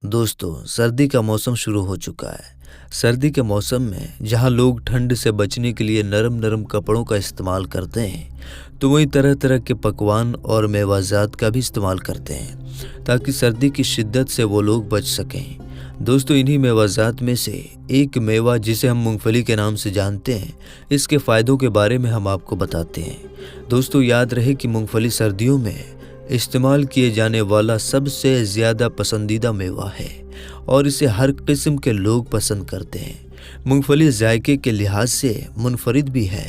दोस्तों, सर्दी का मौसम शुरू हो चुका है। सर्दी के मौसम में जहां लोग ठंड से बचने के लिए नरम नरम कपड़ों का इस्तेमाल करते हैं, तो वहीं तरह तरह के पकवान और मेवाजात का भी इस्तेमाल करते हैं ताकि सर्दी की शिद्दत से वो लोग बच सकें। दोस्तों, इन्हीं मेवाजात में से एक मेवा जिसे हम मूंगफली के नाम से जानते हैं, इसके फ़ायदों के बारे में हम आपको बताते हैं। दोस्तों, याद रहे कि मूंगफली सर्दियों में इस्तेमाल किए जाने वाला सबसे ज़्यादा पसंदीदा मेवा है और इसे हर किस्म के लोग पसंद करते हैं। मूंगफली जायके के लिहाज से मुनफरिद भी है।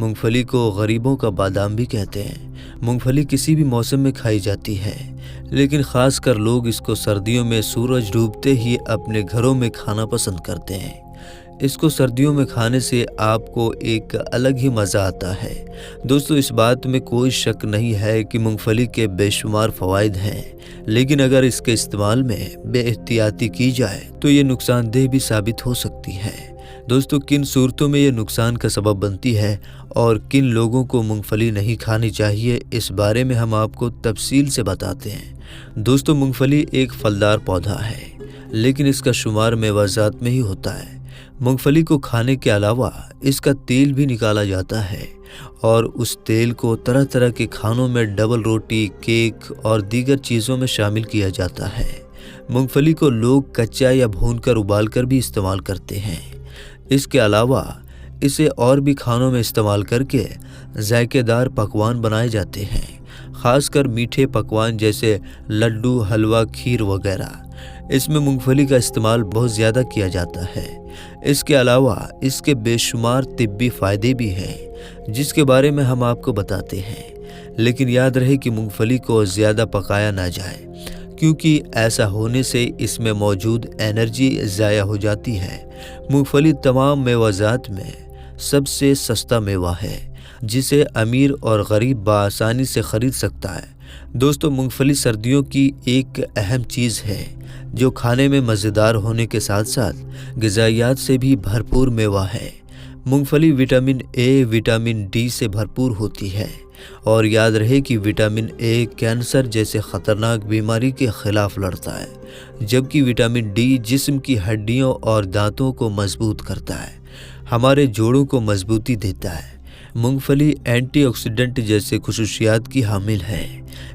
मूंगफली को गरीबों का बादाम भी कहते हैं। मूंगफली किसी भी मौसम में खाई जाती है, लेकिन ख़ासकर लोग इसको सर्दियों में सूरज डूबते ही अपने घरों में खाना पसंद करते हैं। इसको सर्दियों में खाने से आपको एक अलग ही मज़ा आता है। दोस्तों, इस बात में कोई शक नहीं है कि मूंगफली के बेशुमार फ़वाइद हैं, लेकिन अगर इसके इस्तेमाल में बेएहतियाती की जाए तो ये नुकसानदेह भी साबित हो सकती है। दोस्तों, किन सूरतों में ये नुकसान का सबब बनती है और किन लोगों को मूंगफली नहीं खानी चाहिए, इस बारे में हम आपको तफसील से बताते हैं। दोस्तों, मूंगफली एक फलदार पौधा है, लेकिन इसका शुमार मेवाजात में ही होता है। मूंगफली को खाने के अलावा इसका तेल भी निकाला जाता है और उस तेल को तरह तरह के खानों में डबल रोटी, केक और दीगर चीज़ों में शामिल किया जाता है। मूंगफली को लोग कच्चा या भूनकर उबालकर भी इस्तेमाल करते हैं। इसके अलावा इसे और भी खानों में इस्तेमाल करके जायकेदार पकवान बनाए जाते हैं, ख़ासकर मीठे पकवान जैसे लड्डू, हलवा, खीर वगैरह। इसमें मूंगफली का इस्तेमाल बहुत ज़्यादा किया जाता है। इसके अलावा इसके बेशुमार तिब्बी फ़ायदे भी हैं, जिसके बारे में हम आपको बताते हैं। लेकिन याद रहे कि मूंगफली को ज़्यादा पकाया ना जाए, क्योंकि ऐसा होने से इसमें मौजूद एनर्जी ज़ाया हो जाती है। मूंगफली तमाम मेवाजात में सबसे सस्ता मेवा है, जिसे अमीर और गरीब बआसानी से ख़रीद सकता है। दोस्तों, मूंगफली सर्दियों की एक अहम चीज़ है, जो खाने में मज़ेदार होने के साथ साथ ग़िज़ाइयात से भी भरपूर मेवा है। मूंगफली विटामिन ए, विटामिन डी से भरपूर होती है और याद रहे कि विटामिन ए कैंसर जैसे ख़तरनाक बीमारी के ख़िलाफ़ लड़ता है, जबकि विटामिन डी जिस्म की हड्डियों और दांतों को मजबूत करता है, हमारे जोड़ों को मजबूती देता है। मूंगफली एंटीऑक्सीडेंट जैसे खुसूसियात की हामिल है।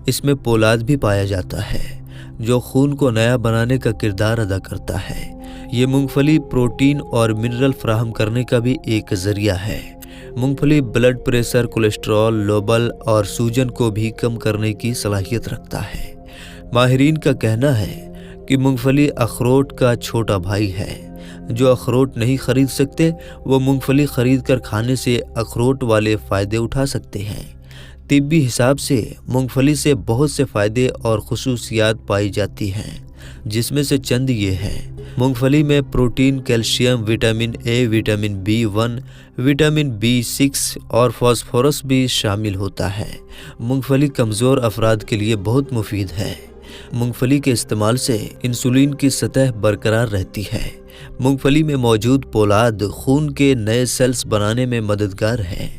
इसमें पोलाद भी पाया जाता है, जो खून को नया बनाने का किरदार अदा करता है। ये मूंगफली प्रोटीन और मिनरल फराहम करने का भी एक ज़रिया है। मूंगफली ब्लड प्रेशर, कोलेस्ट्रॉल, लोबल और सूजन को भी कम करने की सलाहियत रखता है। माहिरीन का कहना है कि मूंगफली अखरोट का छोटा भाई है। जो अखरोट नहीं खरीद सकते, वो मूंगफली खरीद कर खाने से अखरोट वाले फ़ायदे उठा सकते हैं। तिब्बी हिसाब से मूंगफली से बहुत से फ़ायदे और खुसूसियात पाई जाती हैं, जिसमें से चंद ये हैं। मूंगफली में protein, calcium, vitamin A, vitamin B1, vitamin B6 और फास्फोरस भी शामिल होता है। मूंगफली कमज़ोर अफराद के लिए बहुत मुफीद है। मूंगफली के इस्तेमाल से इंसुलिन की सतह बरकरार रहती है। मूंगफली में मौजूद पोलाद खून के नए सेल्स बनाने में मददगार है।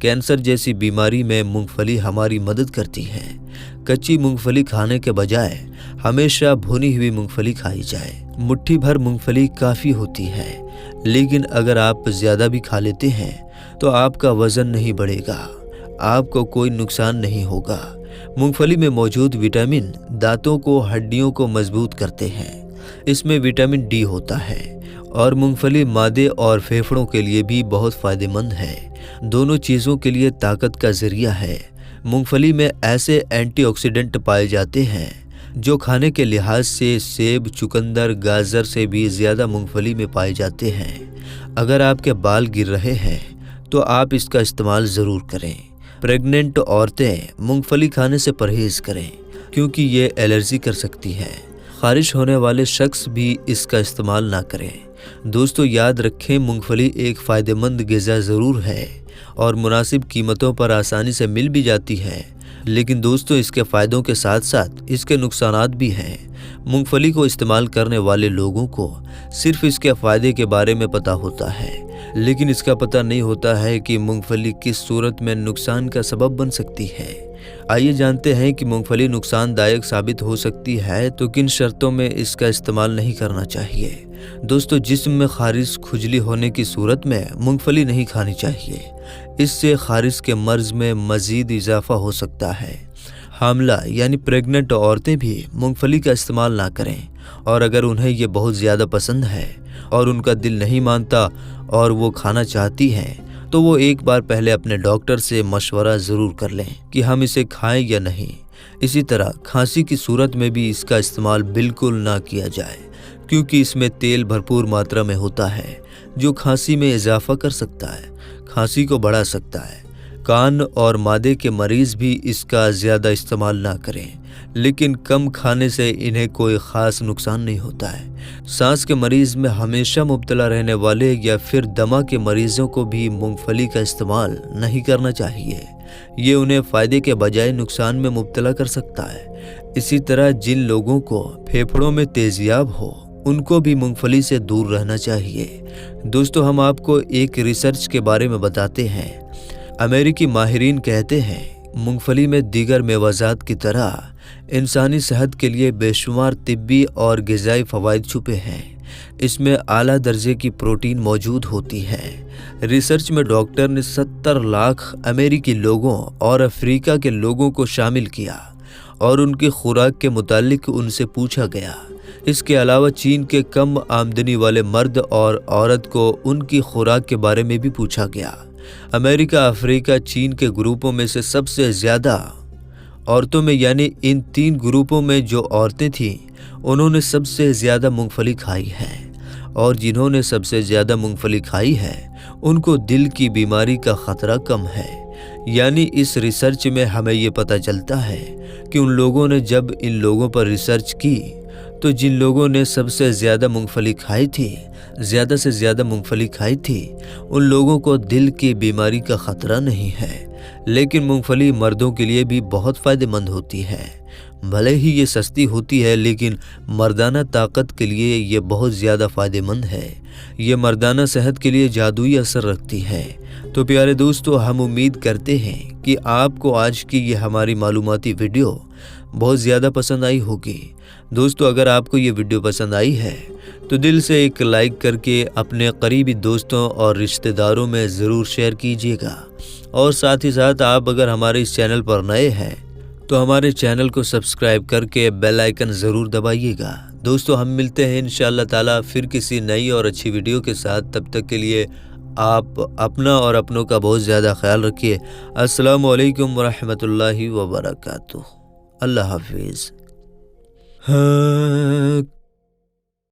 कैंसर जैसी बीमारी में मूंगफली हमारी मदद करती है। कच्ची मूंगफली खाने के बजाय हमेशा भुनी हुई मूंगफली खाई जाए। मुट्ठी भर मूंगफली काफ़ी होती है, लेकिन अगर आप ज़्यादा भी खा लेते हैं तो आपका वज़न नहीं बढ़ेगा, आपको कोई नुकसान नहीं होगा। मूंगफली में मौजूद विटामिन दांतों को, हड्डियों को मजबूत करते हैं। इसमें विटामिन डी होता है और मूंगफली मादे और फेफड़ों के लिए भी बहुत फ़ायदेमंद है। दोनों चीज़ों के लिए ताकत का ज़रिया है। मूंगफली में ऐसे एंटीऑक्सीडेंट पाए जाते हैं जो खाने के लिहाज से सेब, चुकंदर, गाजर से भी ज़्यादा मूंगफली में पाए जाते हैं। अगर आपके बाल गिर रहे हैं तो आप इसका इस्तेमाल ज़रूर करें। प्रेग्नेंट औरतें मूंगफली खाने से परहेज़ करें, क्योंकि ये एलर्जी कर सकती है। ख़ारिश होने वाले शख्स भी इसका इस्तेमाल ना करें। दोस्तों, याद रखें, मूंगफली एक फ़ायदेमंद ग़िज़ा ज़रूर है और मुनासिब कीमतों पर आसानी से मिल भी जाती है, लेकिन दोस्तों, इसके फ़ायदों के साथ साथ इसके नुकसानात भी हैं। मूंगफली को इस्तेमाल करने वाले लोगों को सिर्फ इसके फ़ायदे के बारे में पता होता है, लेकिन इसका पता नहीं होता है कि मूंगफली किस सूरत में नुकसान का सबब बन सकती है। आइए जानते हैं कि मूंगफली नुकसानदायक साबित हो सकती है तो किन शर्तों में इसका इस्तेमाल नहीं करना चाहिए। दोस्तों, जिस्म में खारिश खुजली होने की सूरत में मूंगफली नहीं खानी चाहिए। इससे खारिश के मर्ज में मजीद इजाफा हो सकता है। हामला यानी प्रेग्नेंट औरतें भी मूंगफली का इस्तेमाल ना करें, और अगर उन्हें ये बहुत ज़्यादा पसंद है और उनका दिल नहीं मानता और वो खाना चाहती हैं तो वो एक बार पहले अपने डॉक्टर से मशवरा ज़रूर कर लें कि हम इसे खाएं या नहीं। इसी तरह खांसी की सूरत में भी इसका इस्तेमाल बिल्कुल ना किया जाए, क्योंकि इसमें तेल भरपूर मात्रा में होता है जो खांसी में इजाफा कर सकता है, खांसी को बढ़ा सकता है। कान और मादे के मरीज़ भी इसका ज़्यादा इस्तेमाल ना करें, लेकिन कम खाने से इन्हें कोई ख़ास नुकसान नहीं होता है। सांस के मरीज़ में हमेशा मुब्तला रहने वाले या फिर दमा के मरीज़ों को भी मूंगफली का इस्तेमाल नहीं करना चाहिए। ये उन्हें फ़ायदे के बजाय नुकसान में मुब्तला कर सकता है। इसी तरह जिन लोगों को फेफड़ों में तेज़ियाब हो उनको भी मूंगफली से दूर रहना चाहिए। दोस्तों, हम आपको एक रिसर्च के बारे में बताते हैं। अमेरिकी माहिरीन कहते हैं मूंगफली में दीगर मेवाजात की तरह इंसानी सेहत के लिए बेशुमार तिब्बी और ग़िज़ाई फ़वाइद छुपे हैं। इसमें आला दर्जे की प्रोटीन मौजूद होती है। रिसर्च में डॉक्टर ने 70 लाख अमेरिकी लोगों और अफ्रीका के लोगों को शामिल किया और उनकी खुराक के मुतालिक उनसे पूछा गया। इसके अलावा चीन के कम आमदनी वाले मर्द और औरत को उनकी खुराक के बारे में भी पूछा गया। अमेरिका, अफ्रीका, चीन के ग्रुपों में से सबसे ज़्यादा औरतों में, यानी इन 3 ग्रुपों में जो औरतें थीं उन्होंने सबसे ज़्यादा मूंगफली खाई है, और जिन्होंने सबसे ज़्यादा मूंगफली खाई है उनको दिल की बीमारी का ख़तरा कम है। यानी इस रिसर्च में हमें ये पता चलता है कि उन लोगों ने जब इन लोगों पर रिसर्च की तो जिन लोगों ने सबसे ज़्यादा मूंगफली खाई थी, ज़्यादा से ज़्यादा मूंगफली खाई थी, उन लोगों को दिल की बीमारी का ख़तरा नहीं है। लेकिन मूंगफली मर्दों के लिए भी बहुत फ़ायदेमंद होती है। भले ही ये सस्ती होती है, लेकिन मर्दाना ताकत के लिए ये बहुत ज़्यादा फ़ायदेमंद है। ये मर्दाना सेहत के लिए जादुई असर रखती है। तो प्यारे दोस्तों, हम उम्मीद करते हैं कि आपको आज की ये हमारी मालूमाती वीडियो बहुत ज़्यादा पसंद आई होगी। दोस्तों, अगर आपको ये वीडियो पसंद आई है तो दिल से एक लाइक करके अपने करीबी दोस्तों और रिश्तेदारों में ज़रूर शेयर कीजिएगा, और साथ ही साथ आप अगर हमारे इस चैनल पर नए हैं तो हमारे चैनल को सब्सक्राइब करके बेल आइकन ज़रूर दबाइएगा। दोस्तों, हम मिलते हैं इंशाअल्लाह ताला फिर किसी नई और अच्छी वीडियो के साथ। तब तक के लिए आप अपना और अपनों का बहुत ज़्यादा ख्याल रखिए। अस्सलामु अलैकुम वरहमतुल्लाहि वबरकातुहू। अल्लाह हाफिज़।